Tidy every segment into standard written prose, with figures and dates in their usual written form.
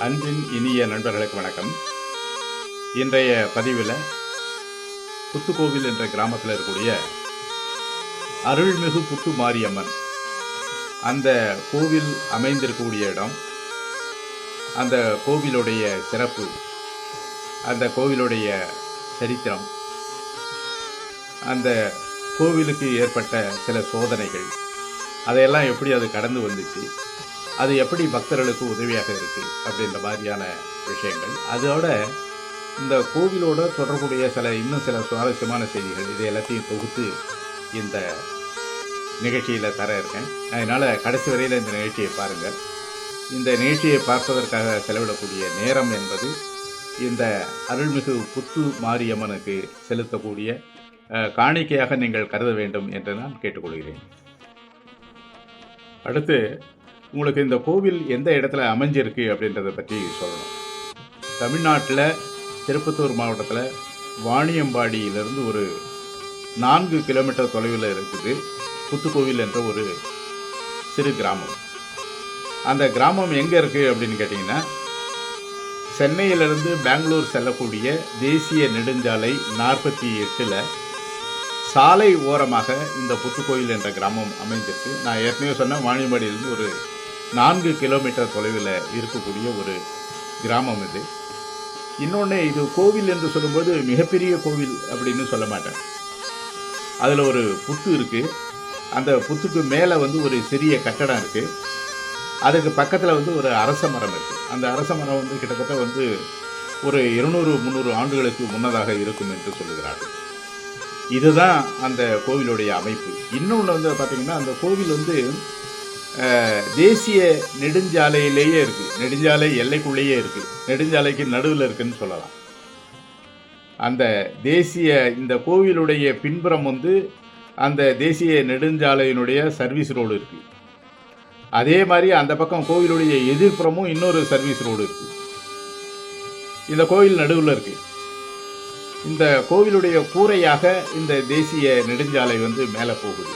அன்பின் இனிய நண்பர்களுக்கு வணக்கம். இன்றைய பதிவில் புத்துக்கோவில் என்ற கிராமத்தில் இருக்கக்கூடிய அருள்மிகு புத்து மாரியம்மன் அந்த கோவில் அமைந்திருக்கக்கூடிய இடம், அந்த கோவிலுடைய சிறப்பு, அந்த கோவிலுடைய சரித்திரம், அந்த கோவிலுக்கு ஏற்பட்ட சில சோதனைகள், அதையெல்லாம் எப்படி அது கடந்து வந்துச்சு, அது எப்படி பக்தர்களுக்கு உதவியாக இருக்குது அப்படின்ற மாதிரியான விஷயங்கள், அதோட இந்த கோவிலோட தொடர்புடைய இன்னும் சில சுவாரஸ்யமான செய்திகள், இது எல்லாத்தையும் தொகுத்து இந்த நிகழ்ச்சியில் தர இருக்கேன். அதனால் கடைசி வரையில் இந்த நிகழ்ச்சியை பாருங்கள். இந்த நிகழ்ச்சியை பார்ப்பதற்காக செலவிடக்கூடிய நேரம் என்பது இந்த அருள்மிகு புத்து மாரியம்மனுக்கு செலுத்தக்கூடிய காணிக்கையாக நீங்கள் கருத வேண்டும் என்று நான் கேட்டுக்கொள்கிறேன். அடுத்து உங்களுக்கு இந்த கோவில் எந்த இடத்துல அமைஞ்சிருக்கு அப்படின்றத பற்றி சொல்லணும். தமிழ்நாட்டில் திருப்பத்தூர் மாவட்டத்தில் வாணியம்பாடியிலிருந்து ஒரு 4 கிலோமீட்டர் தொலைவில் இருக்குது புத்துக்கோவில் என்ற ஒரு சிறு கிராமம். அந்த கிராமம் எங்கே இருக்குது அப்படின்னு கேட்டிங்கன்னா, சென்னையிலிருந்து பெங்களூர் செல்லக்கூடிய தேசிய நெடுஞ்சாலை 48 சாலை ஓரமாக இந்த புத்துக்கோயில் என்ற கிராமம் அமைந்திருக்கு. நான் ஏற்கனவே சொன்னேன், வாணியம்பாடியிலிருந்து ஒரு 4 கிலோமீட்டர் தொலைவில் இருக்கக்கூடிய ஒரு கிராமம் இது. இன்னொன்று, இது கோவில் என்று சொல்லும்போது மிகப்பெரிய கோவில் அப்படின்னு சொல்ல மாட்டேன். அதில் ஒரு புத்து இருக்குது. அந்த புத்துக்கு மேலே ஒரு சிறிய கட்டடம் இருக்குது. அதுக்கு பக்கத்தில் ஒரு அரச மரம் இருக்குது. அந்த அரச மரம் கிட்டத்தட்ட ஒரு 200-300 ஆண்டுகளுக்கு முன்னதாக இருக்கும் என்று சொல்லுகிறார்கள். இதுதான் அந்த கோவிலுடைய அமைப்பு. இன்னொன்று பார்த்திங்கன்னா, அந்த கோவில் தேசிய நெடுஞ்சாலையிலேயே இருக்குது. நெடுஞ்சாலை எல்லைக்குள்ளேயே இருக்குது. நெடுஞ்சாலைக்கு நடுவில் இருக்குன்னு சொல்லலாம். அந்த இந்த கோவிலுடைய பின்புறம் அந்த தேசிய நெடுஞ்சாலையினுடைய சர்வீஸ் ரோடு இருக்குது. அதே மாதிரி அந்த பக்கம் கோவிலுடைய எதிர்ப்புறமும் இன்னொரு சர்வீஸ் ரோடு இருக்குது. இந்த கோவில் நடுவில் இருக்குது. இந்த கோவிலுடைய கூரையாக இந்த தேசிய நெடுஞ்சாலை மேலே போகுது.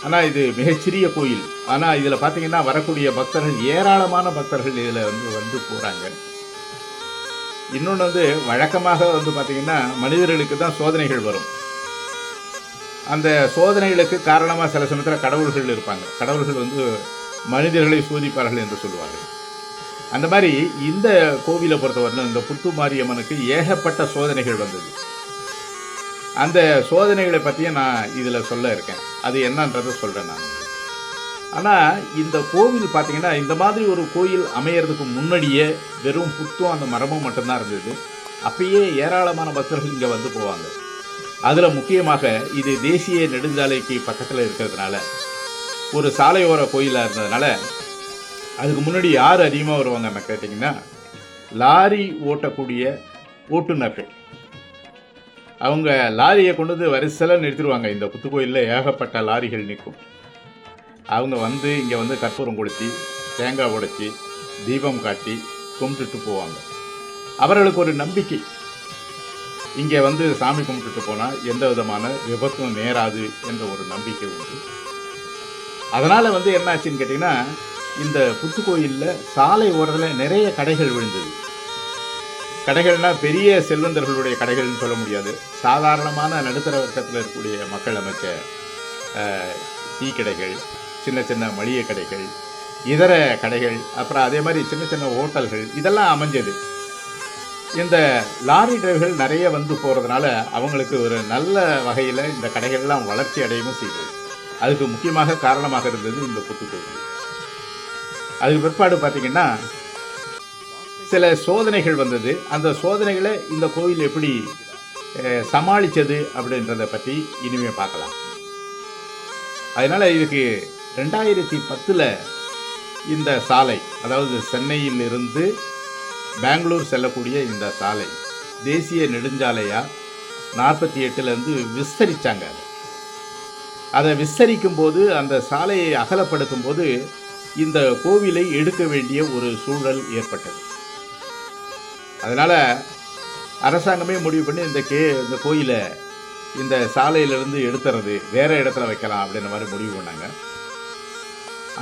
ஆனால் இது மிகச்சிறிய கோயில். ஆனால் இதில் பார்த்தீங்கன்னா வரக்கூடிய பக்தர்கள், ஏராளமான பக்தர்கள் இதில் போகிறாங்க. இன்னொன்று வழக்கமாக பார்த்தீங்கன்னா மனிதர்களுக்கு தான் சோதனைகள் வரும். அந்த சோதனைகளுக்கு காரணமாக சில சமயத்தில் கடவுள்கள் இருப்பாங்க. கடவுள்கள் மனிதர்களை சோதிப்பார்கள் என்று சொல்லுவார்கள். அந்த மாதிரி இந்த கோவிலை பொறுத்தவரை இந்த புத்து மாரியம்மனுக்கு ஏகப்பட்ட சோதனைகள் வந்தது. அந்த சோதனைகளை பற்றியும் நான் இதில் சொல்ல இருக்கேன். அது என்னன்றதை சொல்கிறேன் நான். ஆனால் இந்த கோவில் பார்த்திங்கன்னா, இந்த மாதிரி ஒரு கோயில் அமையறதுக்கு முன்னாடியே வெறும் புத்தும் அந்த மரமும் மட்டும்தான் இருந்தது. அப்பயே ஏராளமான பக்தர்கள் இங்கே போவாங்க. அதில் முக்கியமாக இது தேசிய நெடுஞ்சாலைக்கு பக்கத்தில் இருக்கிறதுனால, ஒரு சாலையோர கோயிலாக இருந்ததுனால, அதுக்கு முன்னாடி யார் அதிகமாக வருவாங்கன்னு கேட்டிங்கன்னா, லாரி ஓட்டக்கூடிய ஓட்டுநர்கள். அவங்க லாரியை கொண்டு வரிசையில் நிறுத்திடுவாங்க. இந்த புத்துக்கோயிலில் ஏகப்பட்ட லாரிகள் நிற்கும். அவங்க இங்கே கற்பூரம் கொளுத்தி, தேங்காய் உடைச்சி, தீபம் காட்டி கும்பிட்டுட்டு போவாங்க. அவர்களுக்கு ஒரு நம்பிக்கை, இங்கே சாமி கும்பிட்டுட்டு போனால் எந்த விதமான விபத்தும் நேராது என்ற ஒரு நம்பிக்கை உண்டு. அதனால் என்னாச்சுன்னு கேட்டிங்கன்னா, இந்த புத்துக்கோயிலில் சாலை ஓரத்தில் நிறைய கடைகள் விழுந்தது. கடைகள்னால் பெரிய செல்வந்தர்களுடைய கடைகள்னு சொல்ல முடியாது. சாதாரணமான நடுத்தர வர்க்கத்தில் இருக்கக்கூடிய மக்கள் அமைச்ச டீ கடைகள், சின்ன சின்ன மளிகை கடைகள், இதர கடைகள், அப்புறம் அதே மாதிரி சின்ன சின்ன ஹோட்டல்கள், இதெல்லாம் அமைஞ்சது. இந்த லாரி டிரைவர்கள் நிறைய போகிறதுனால அவங்களுக்கு ஒரு நல்ல வகையில் இந்த கடைகள்லாம் வளர்ச்சி அடையவும் செய்தது. அதுக்கு முக்கியமாக காரணமாக இருந்தது இந்த புத்துக்கோயில். அதுக்கு பிற்பாடு பார்த்திங்கன்னா, சில சோதனைகள் வந்தது. அந்த சோதனைகளை இந்த கோவில் எப்படி சமாளித்தது அப்படின்றத பற்றி இனிமேல் பார்க்கலாம். அதனால் இதுக்கு 2010 இந்த சாலை, அதாவது சென்னையிலிருந்து பெங்களூர் செல்லக்கூடிய இந்த சாலை தேசிய நெடுஞ்சாலையாக 48 விஸ்தரித்தாங்க. அதை விஸ்தரிக்கும் போது, அந்த சாலையை அகலப்படுத்தும் போது இந்த கோவிலை எடுக்க வேண்டிய ஒரு சூழல் ஏற்பட்டது. அதனால் அரசாங்கமே முடிவு பண்ணி இந்த கோயிலை இந்த சாலையிலிருந்து எடுத்துறது, வேறு இடத்துல வைக்கலாம் அப்படின்ற மாதிரி முடிவு பண்ணாங்க.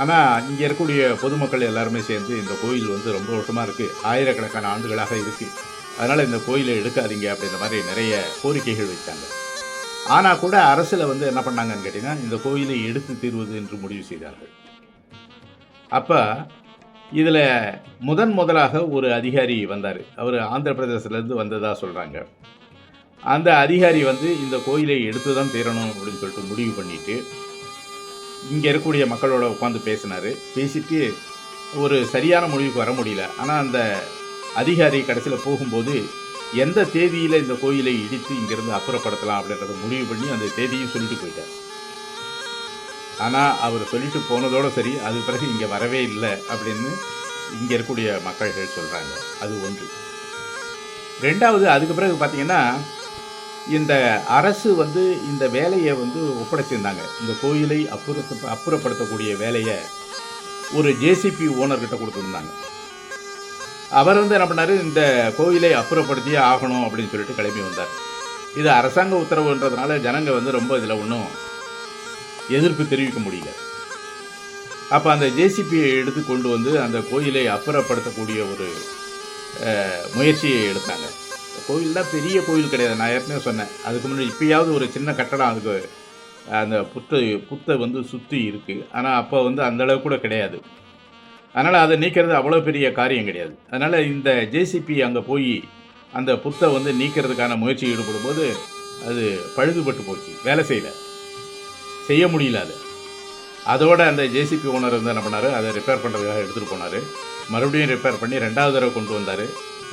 ஆனால் இங்கே இருக்கக்கூடிய பொதுமக்கள் எல்லாருமே சேர்ந்து இந்த கோயில் வந்து ரொம்ப வருஷமாக இருக்குது, ஆயிரக்கணக்கான ஆண்டுகளாக இருக்குது, அதனால் இந்த கோயிலை எடுக்காதீங்க அப்படின்ற மாதிரி நிறைய கோரிக்கைகள் வச்சாங்க. ஆனால் கூட அரசில் வந்து என்ன பண்ணாங்கன்னு கேட்டிங்கன்னா, இந்த கோயிலை எடுத்து தீர்வது என்று முடிவு செய்தார்கள். அப்போ இதில் முதலாக ஒரு அதிகாரி வந்தார். அவர் ஆந்திர பிரதேசத்துலேருந்து வந்ததாக சொல்கிறாங்க. அந்த அதிகாரி வந்து இந்த கோயிலை எடுத்து தான் தீரணும் அப்படின்னு சொல்லிட்டு முடிவு பண்ணிவிட்டு இங்கே இருக்கக்கூடிய மக்களோட உட்காந்து பேசினார். பேசிட்டு ஒரு சரியான முடிவுக்கு வர முடியல. ஆனால் அந்த அதிகாரி கடைசியில் போகும்போது எந்த தேதியில் இந்த கோயிலை இடித்து இங்கேருந்து அப்புறப்படுத்தலாம் அப்படின்றத முடிவு பண்ணி அந்த தேதியும் சொல்லிட்டு போயிட்டார். ஆனால் அவர் சொல்லிட்டு போனதோடு சரி, அது பிறகு இங்கே வரவே இல்லை அப்படின்னு இங்கே இருக்கக்கூடிய மக்கள்கள் சொல்கிறாங்க. அது ஒன்று. ரெண்டாவது, அதுக்கு பிறகு பார்த்திங்கன்னா இந்த அரசு வந்து இந்த வேலையை வந்து ஒப்படைச்சிருந்தாங்க. இந்த கோயிலை அப்புறப்படுத்தக்கூடிய வேலையை ஒரு ஜேசிபி ஓனர்கிட்ட கொடுத்துருந்தாங்க. அவர் வந்து என்ன பண்ணார், இந்த கோயிலை அப்புறப்படுத்தியே ஆகணும் அப்படின்னு சொல்லிட்டு கிளம்பி வந்தார். இது அரசாங்க உத்தரவுன்றதுனால ஜனங்க வந்து ரொம்ப இதில் ஒன்றும் எதிர்ப்பு தெரிவிக்க முடியல. அப்போ அந்த ஜேசிபியை எடுத்து கொண்டு வந்து அந்த கோயிலை அப்புறப்படுத்தக்கூடிய ஒரு முயற்சியை எடுத்தாங்க. கோயில் தான் பெரிய கோயில் கிடையாது, நான் ஏற்கனவே சொன்னேன். அதுக்கு முன்னாடி இப்போயாவது ஒரு சின்ன கட்டடம் அதுக்கு அந்த புத்தை வந்து சுற்றி இருக்குது. ஆனால் அப்போ வந்து அந்தளவு கூட கிடையாது. அதனால் அதை நீக்கிறது அவ்வளோ பெரிய காரியம் கிடையாது. அதனால் இந்த ஜேசிபி அங்கே போய் அந்த புத்தை வந்து நீக்கிறதுக்கான முயற்சி ஈடுபடும் போது அது பழுதுபட்டு போச்சு, வேலை செய்ய முடியல. அதோட அந்த ஜேசிபி ஓனர் வந்து என்ன பண்ணார், அதை ரிப்பேர் பண்ணுறதுக்காக எடுத்துகிட்டு போனார். மறுபடியும் ரிப்பேர் பண்ணி 2வது தடவை கொண்டு வந்தார்.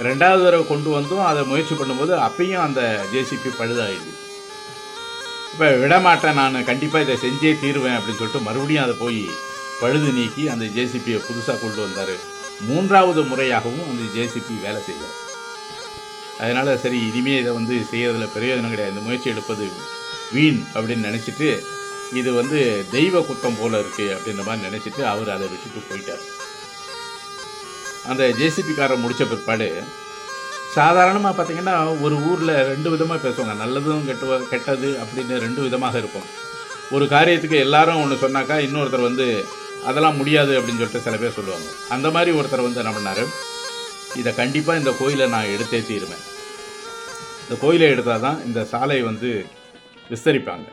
2வது தடவை கொண்டு வந்தும் அதை முயற்சி பண்ணும்போது அப்பையும் அந்த ஜேசிபி பழுதாகிடுது. இப்போ விடமாட்டேன், நான் கண்டிப்பாக இதை செஞ்சே தீருவேன் அப்படின்னு சொல்லிட்டு மறுபடியும் அதை போய் பழுது நீக்கி அந்த ஜேசிபியை புதுசாக கொண்டு வந்தார். 3வது முறையாகவும் அந்த ஜேசிபி வேலை செய்யலை. அதனால் சரி, இனிமேல் இதை வந்து செய்யறதில் பிரயோஜனம் கிடையாது, இந்த முயற்சி எடுப்பது வீண் அப்படின்னு நினச்சிட்டு, இது வந்து தெய்வ குத்தம் போல் இருக்குது அப்படின்ற மாதிரி நினச்சிட்டு அவர் அதை விட்டுட்டு போயிட்டார். அந்த ஜேசிபிக்காரர் முடித்த பிற்பாடு சாதாரணமாக பார்த்திங்கன்னா ஒரு ஊரில் 2 விதமாக பேசுவாங்க. நல்லதும் கெட்டது அப்படின்னு 2 விதமாக இருக்கும். ஒரு காரியத்துக்கு எல்லாரும் ஒன்று சொன்னாக்கா இன்னொருத்தர் வந்து அதெல்லாம் முடியாது அப்படின்னு சொல்லிட்டு சில பேர் சொல்லுவாங்க. அந்த மாதிரி ஒருத்தர் வந்து என்ன பண்ணார், இதை கண்டிப்பாக இந்த கோயிலை நான் எடுத்தே தீருவேன், இந்த கோயிலை எடுத்தால் தான் இந்த சாலை வந்து விஸ்தரிப்பாங்க,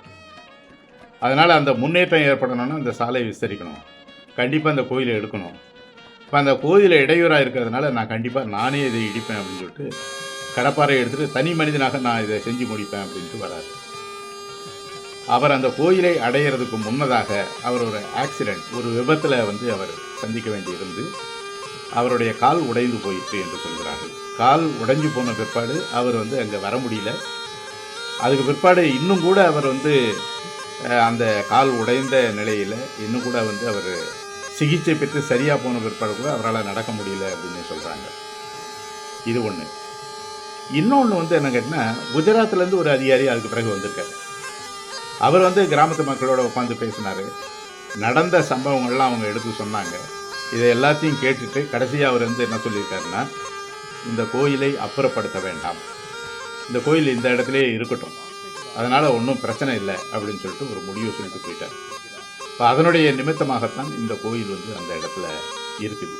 அதனால் அந்த முன்னேற்றம் ஏற்படணும்னா இந்த சாலை விஸ்தரிக்கணும், கண்டிப்பாக இந்த கோயிலை எடுக்கணும், இப்போ அந்த கோயிலை இடையூறாக இருக்கிறதுனால நான் கண்டிப்பாக நானே இதை இடிப்பேன் அப்படின்னு சொல்லிட்டு கடப்பாறை எடுத்துகிட்டு தனி மனிதனாக நான் இதை செஞ்சு முடிப்பேன் அப்படின்ட்டு வராரு. அவர் அந்த கோயிலை அடையிறதுக்கு முன்னதாக அவர் ஒரு ஆக்சிடெண்ட், ஒரு விபத்தில் வந்து அவர் சந்திக்க வேண்டியிருந்து அவருடைய கால் உடைந்து போயிற்று என்று சொல்கிறார்கள். கால் உடைஞ்சு போன பிற்பாடு அவர் வந்து அங்கே வர முடியல. அதுக்கு பிற்பாடு இன்னும் கூட அவர் வந்து அந்த கால் உடைந்த நிலையில் இன்னும் கூட வந்து அவர் சிகிச்சை பெற்று சரியாக போன பிற்பாடு கூட அவரால் நடக்க முடியல அப்படின்னு சொல்கிறாங்க. இது ஒன்று. இன்னொன்று வந்து என்ன கேட்டிங்கன்னா, குஜராத்லேருந்து ஒரு அதிகாரி அதுக்கு பிறகு வந்திருக்காரு. அவர் வந்து கிராமத்து மக்களோட உட்காந்து பேசினார். நடந்த சம்பவங்கள்லாம் அவங்க எடுத்து சொன்னாங்க. இதை எல்லாத்தையும் கேட்டுட்டு கடைசியாக அவர் வந்து என்ன சொல்லியிருக்காருன்னா, இந்த கோயிலை அப்புறப்படுத்த வேண்டாம், இந்த கோயில் இந்த இடத்துலையே இருக்கட்டும், அதனால் ஒன்றும் பிரச்சனை இல்லை அப்படின்னு சொல்லிட்டு ஒரு முடிவை சொல்லிட்டு போயிட்டார். இப்போ அதனுடைய நிமித்தமாகத்தான் இந்த கோயில் வந்து அந்த இடத்துல இருக்குது.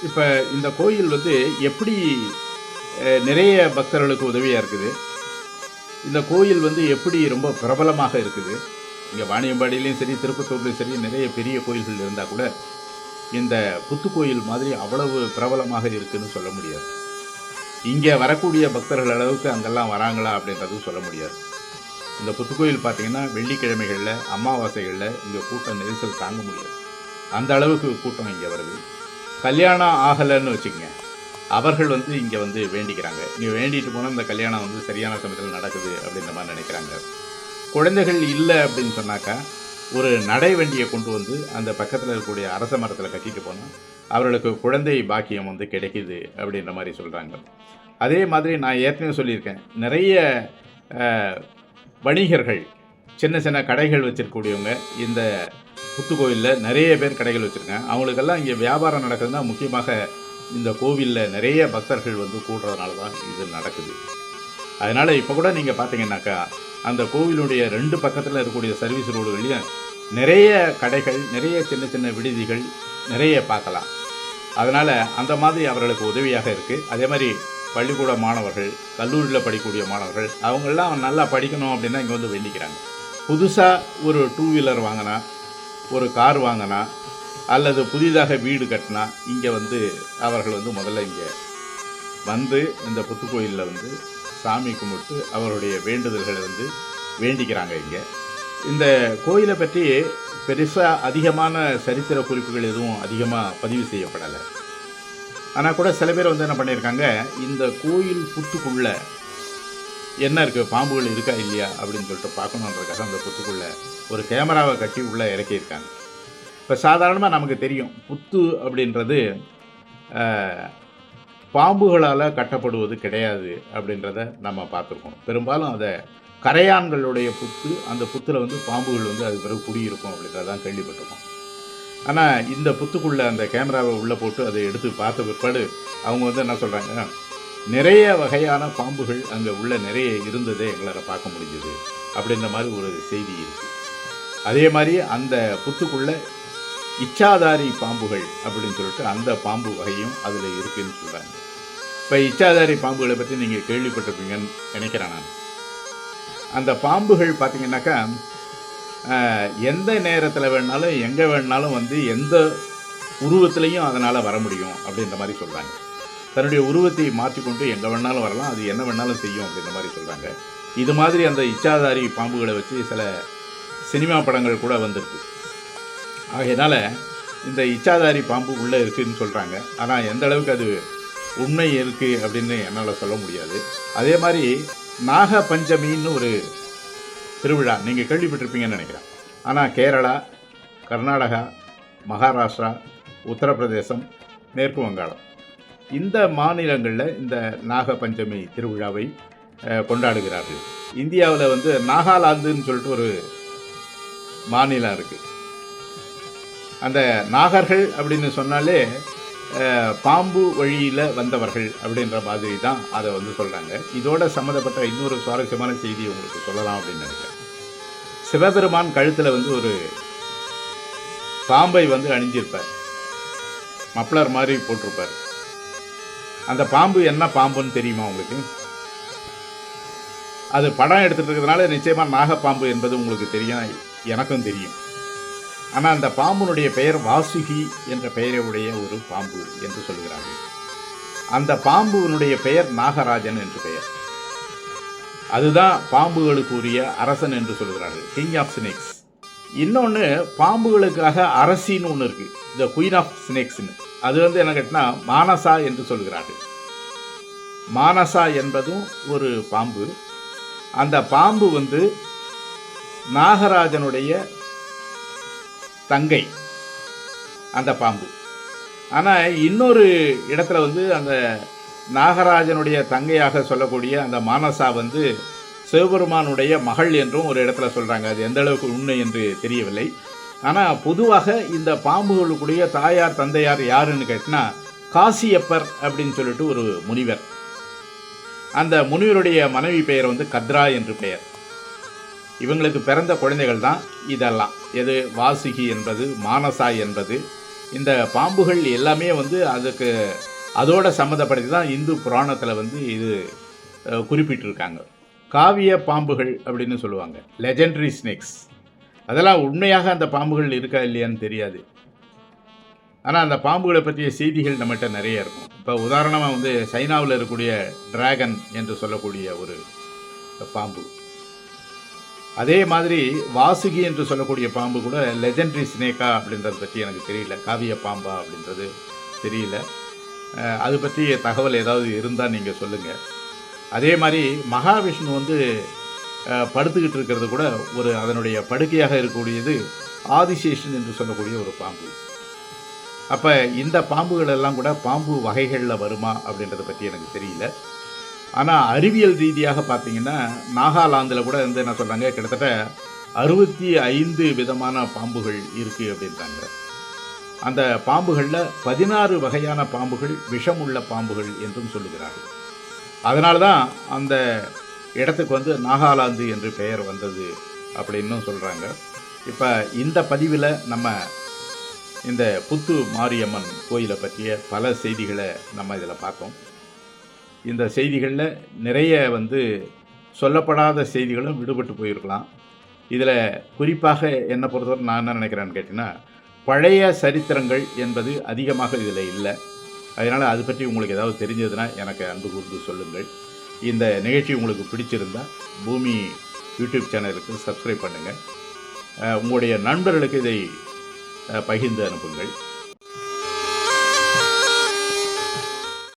இப்போ இந்த கோயில் வந்து எப்படி நிறைய பக்தர்களுக்கு உதவியாக இருக்குது, இந்த கோயில் வந்து எப்படி ரொம்ப பிரபலமாக இருக்குது. இங்கே வாணியம்பாடியிலையும் சரி, திருப்பத்தூர்லேயும் சரி நிறைய பெரிய கோயில்கள் இருந்தால் கூட இந்த புத்துக்கோயில் மாதிரி அவ்வளவு பிரபலமாக இருக்குதுன்னு சொல்ல முடியாது. இங்கே வரக்கூடிய பக்தர்கள் அளவுக்கு அங்கெல்லாம் வராங்களா அப்படின்றதும் சொல்ல முடியாது. இந்த புத்துக்கோயில் பார்த்திங்கன்னா வெள்ளிக்கிழமைகளில், அமாவாசைகளில் இங்கே கூட்டம் நெரிசல் தாங்க முடியாது, அந்த அளவுக்கு கூட்டம் இங்கே வருது. கல்யாணம் ஆகலைன்னு வச்சுக்கோங்க, அவர்கள் வந்து இங்கே வந்து வேண்டிக்கிறாங்க. இங்கே வேண்டிட்டு போனால் இந்த கல்யாணம் வந்து சரியான சமயத்தில் நடக்குது அப்படின்ற மாதிரி நினைக்கிறாங்க. குழந்தைகள் இல்லை அப்படின்னு சொன்னாக்கா ஒரு நடை வண்டியை கொண்டு வந்து அந்த பக்கத்தில் இருக்கக்கூடிய அரச மரத்தில் கட்டிட்டு போனால் அவர்களுக்கு குழந்தை பாக்கியம் வந்து கிடைக்குது அப்படின்ற மாதிரி சொல்கிறாங்க. அதே மாதிரி நான் ஏற்கனவே சொல்லியிருக்கேன், நிறைய வணிகர்கள், சின்ன சின்ன கடைகள் வச்சுருக்கக்கூடியவங்க இந்த புத்துக்கோயிலில் நிறைய பேர் கடைகள் வச்சுருக்காங்க. அவங்களுக்கெல்லாம் இங்கே வியாபாரம் நடக்குதுன்னா முக்கியமாக இந்த கோவிலில் நிறைய பக்தர்கள் வந்து கூடுறதுனால தான் இது நடக்குது. அதனால் இப்போ கூட நீங்கள் பார்த்தீங்கன்னாக்கா அந்த கோவிலுடைய 2 பக்கத்தில் இருக்கக்கூடிய சர்வீஸ் ரோடுகள்லையும் நிறைய கடைகள், நிறைய சின்ன சின்ன விடுதிகள் நிறைய பார்க்கலாம். அதனால் அந்த மாதிரி அவர்களுக்கு உதவியாக இருக்குது. அதே மாதிரி பள்ளிக்கூட மாணவர்கள், கல்லூரியில் படிக்கக்கூடிய மாணவர்கள் அவங்களாம் நல்லா படிக்கணும் அப்படின்னா இங்கே வந்து வேண்டிக்கிறாங்க. புதுசாக ஒரு 2 வீலர் வாங்கினா, ஒரு கார் வாங்கினா, அல்லது புதிதாக வீடு கட்டினா இங்கே வந்து அவர்கள் வந்து முதல்ல இங்கே வந்து இந்த புத்துக்கோயிலில் வந்து சாமி கும்பிட்டு அவருடைய வேண்டுதல்களை வந்து வேண்டிக்கிறாங்க. இங்கே இந்த கோயிலை பற்றி பெருசாக அதிகமான சரித்திர குறிப்புகள் எதுவும் அதிகமாக பதிவு செய்யப்படலை. ஆனால் கூட சில பேர் வந்து என்ன பண்ணியிருக்காங்க, இந்த கோயில் புத்துக்குள்ளே என்ன இருக்குது, பாம்புகள் இருக்கா இல்லையா அப்படின்னு சொல்லிட்டு பார்க்கணுன்றதுக்காக அந்த புத்துக்குள்ளே ஒரு கேமராவை கட்டி உள்ளே இறக்கியிருக்காங்க. இப்போ சாதாரணமாக நமக்கு தெரியும், புத்து அப்படின்றது பாம்புகளால் கட்டப்படுவது கிடையாது அப்படின்றத நம்ம பார்த்துருக்கோம். பெரும்பாலும் அதை கரையான்களுடைய புத்து, அந்த புத்தில் வந்து பாம்புகள் வந்து அது பிறகு குடியிருக்கும் அப்படின்றதான் கேள்விப்பட்டிருக்கோம். ஆனால் இந்த புத்துக்குள்ளே அந்த கேமராவை உள்ளே போட்டு அதை எடுத்து பார்த்த பிற்பாடு அவங்க வந்து என்ன சொல்கிறாங்க, நிறைய வகையான பாம்புகள் அங்கே உள்ள நிறைய இருந்ததே எங்களால் பார்க்க முடிஞ்சது அப்படின்ற மாதிரி ஒரு செய்தி இருக்குது. அதே மாதிரி அந்த புத்துக்குள்ளே இச்சாதாரி பாம்புகள் அப்படின்னு சொல்லிட்டு அந்த பாம்பு வகையும் அதில் இருக்குதுன்னு சொல்கிறாங்க. இப்போ இச்சாதாரி பாம்புகளை பற்றி நீங்கள் கேள்விப்பட்டிருப்பீங்கன்னு நினைக்கிறேன் நான். அந்த பாம்புகள் பார்த்திங்கனாக்கா எந்த நேரத்தில் வேணாலும் எங்கே வேணாலும் வந்து எந்த உருவத்துலேயும் அதனால் வர முடியும் அப்படின்ற மாதிரி சொல்கிறாங்க. தன்னுடைய உருவத்தை மாற்றிக்கொண்டு எங்கே வேணாலும் வரலாம், அது என்ன வேணாலும் செய்யும் அப்படின்ற மாதிரி சொல்கிறாங்க. இது மாதிரி அந்த இச்சாதாரி பாம்புகளை வச்சு சில சினிமா படங்கள் கூட வந்திருக்கு. ஆகையினால் இந்த இச்சாதாரி பாம்பு உள்ளே இருக்குதுன்னு சொல்கிறாங்க. ஆனால் எந்த அளவுக்கு அது உண்மை இருக்குது அப்படின்னு என்னால் சொல்ல முடியாது. அதே மாதிரி நாக பஞ்சமின்னு ஒரு திருவிழா நீங்கள் கேள்விப்பட்டிருப்பீங்கன்னு நினைக்கிறேன். ஆனால் கேரளா, கர்நாடகா, மகாராஷ்டிரா, உத்தரப்பிரதேசம், மேற்கு வங்காளம் இந்த மாநிலங்களில் இந்த நாக பஞ்சமி திருவிழாவை கொண்டாடுகிறார்கள். இந்தியாவில் வந்து நாகாலாந்துன்னு சொல்லிட்டு ஒரு மாநிலம் இருக்குது. அந்த நாகர்கள் அப்படின்னு சொன்னாலே பாம்பு வழியில் வந்தவர்கள் அப்படின்ற மாதிரி தான் அதை வந்து சொல்கிறாங்க. இதோட சம்மந்தப்பட்ட இன்னொரு சுவாரஸ்யமான செய்தி உங்களுக்கு சொல்லலாம் அப்படின்னு நினைக்கிறேன். சிவபெருமான் கழுத்தில் வந்து ஒரு பாம்பை வந்து அணிஞ்சிருப்பார், மப்ளர் மாதிரி போட்டிருப்பார். அந்த பாம்பு என்ன பாம்புன்னு தெரியுமா உங்களுக்கு? அது படம் எடுத்துகிட்டு இருக்கிறதுனால நிச்சயமாக நாகப்பாம்பு என்பது உங்களுக்கு தெரியும், எனக்கும் தெரியும். ஆனால் அந்த பாம்புனுடைய பெயர் வாசுகி என்ற பெயரை உடைய ஒரு பாம்பு என்று சொல்கிறார்கள். அந்த பாம்புனுடைய பெயர் நாகராஜன் என்று பெயர். அதுதான் பாம்புகளுக்கு உரிய அரசன் என்று சொல்கிறார்கள், கிங் ஆஃப் ஸ்னேக்ஸ். இன்னொன்று பாம்புகளுக்காக அரசின்னு ஒன்று இருக்குது, த குயின் ஆஃப் ஸ்னேக்ஸ்னு. அது வந்து என்ன கேட்டினா மானசா என்று சொல்கிறார்கள். மானசா என்பதும் ஒரு பாம்பு. அந்த பாம்பு வந்து நாகராஜனுடைய தங்கை அந்த பாம்பு. ஆனால் இன்னொரு இடத்துல வந்து அந்த நாகராஜனுடைய தங்கையாக சொல்லக்கூடிய அந்த மானசா வந்து சிவபெருமானுடைய மகள் என்றும் ஒரு இடத்துல சொல்கிறாங்க. அது எந்த அளவுக்கு உண்மை என்று தெரியவில்லை. ஆனால் பொதுவாக இந்த பாம்புகளுக்குடைய தாயார் தந்தையார் யாருன்னு கேட்டினா காசியப்பர் அப்படின்னு சொல்லிட்டு ஒரு முனிவர். அந்த முனிவருடைய மனைவி பெயர் வந்து கத்ரா என்று பெயர். இவங்களுக்கு பிறந்த குழந்தைகள் தான் இதெல்லாம். எது வாசுகி என்பது, மானசா என்பது, இந்த பாம்புகள் எல்லாமே வந்து அதுக்கு அதோட சம்மந்தப்படுத்தி தான் இந்து புராணத்தில் வந்து இது குறிப்பிட்டிருக்காங்க. காவிய பாம்புகள் அப்படின்னு சொல்லுவாங்க, லெஜெண்டரி ஸ்னேக்ஸ். அதெல்லாம் உண்மையாக அந்த பாம்புகள் இருக்கா இல்லையான்னு தெரியாது. ஆனால் அந்த பாம்புகளை பற்றிய செய்திகள் நம்மகிட்ட நிறைய இருக்கும். இப்போ உதாரணமாக வந்து சைனாவில் இருக்கக்கூடிய டிராகன் என்று சொல்லக்கூடிய ஒரு பாம்பு, அதே மாதிரி வாசுகி என்று சொல்லக்கூடிய பாம்பு கூட லெஜெண்டரி ஸ்னேக்கா அப்படின்றத பற்றி எனக்கு தெரியல, காவிய பாம்பா அப்படின்றது தெரியல. அது பற்றி தகவல் ஏதாவது இருந்தால் நீங்கள் சொல்லுங்கள். அதே மாதிரி மகாவிஷ்ணு வந்து படுத்துக்கிட்டு இருக்கிறது கூட ஒரு அதனுடைய படுக்கையாக இருக்கக்கூடியது ஆதிசேஷன் என்று சொல்லக்கூடிய ஒரு பாம்பு. அப்போ இந்த பாம்புகள் எல்லாம் கூட பாம்பு வகைகளில் வருமா அப்படின்றத பற்றி எனக்கு தெரியல. ஆனால் அறிவியல் ரீதியாக பார்த்தீங்கன்னா நாகாலாந்தில் கூட வந்து என்ன சொல்கிறாங்க, கிட்டத்தட்ட 65 விதமான பாம்புகள் இருக்குது அப்படின்றாங்க. அந்த பாம்புகளில் 16 வகையான பாம்புகள் விஷமுள்ள பாம்புகள் என்றும் சொல்லுகிறார்கள். அதனால தான் அந்த இடத்துக்கு வந்து நாகாலாந்து என்று பெயர் வந்தது அப்படின்னும் சொல்கிறாங்க. இப்போ இந்த பதிவில் நம்ம இந்த புத்து மாரியம்மன் கோயிலை பற்றிய பல செய்திகளை நம்ம இதில் பார்த்தோம். இந்த செய்திகளில் நிறைய சொல்லப்படாத செய்திகளும் விடுபட்டு போயிருக்கலாம். இதில் குறிப்பாக என்னை பொறுத்தவரை நான் என்ன நினைக்கிறேன்னு கேட்டிங்கன்னா, பழைய சரித்திரங்கள் என்பது அதிகமாக இதில் இல்லை. அதனால் அது பற்றி உங்களுக்கு ஏதாவது தெரிஞ்சதுன்னா எனக்கு அன்பு கூர்ந்து சொல்லுங்கள். இந்த நிகழ்ச்சி உங்களுக்கு பிடிச்சிருந்தால் பூமி யூடியூப் சேனலுக்கு சப்ஸ்கிரைப் பண்ணுங்கள். உங்களுடைய நண்பர்களுக்கு இதை பகிர்ந்து அனுப்புங்கள்.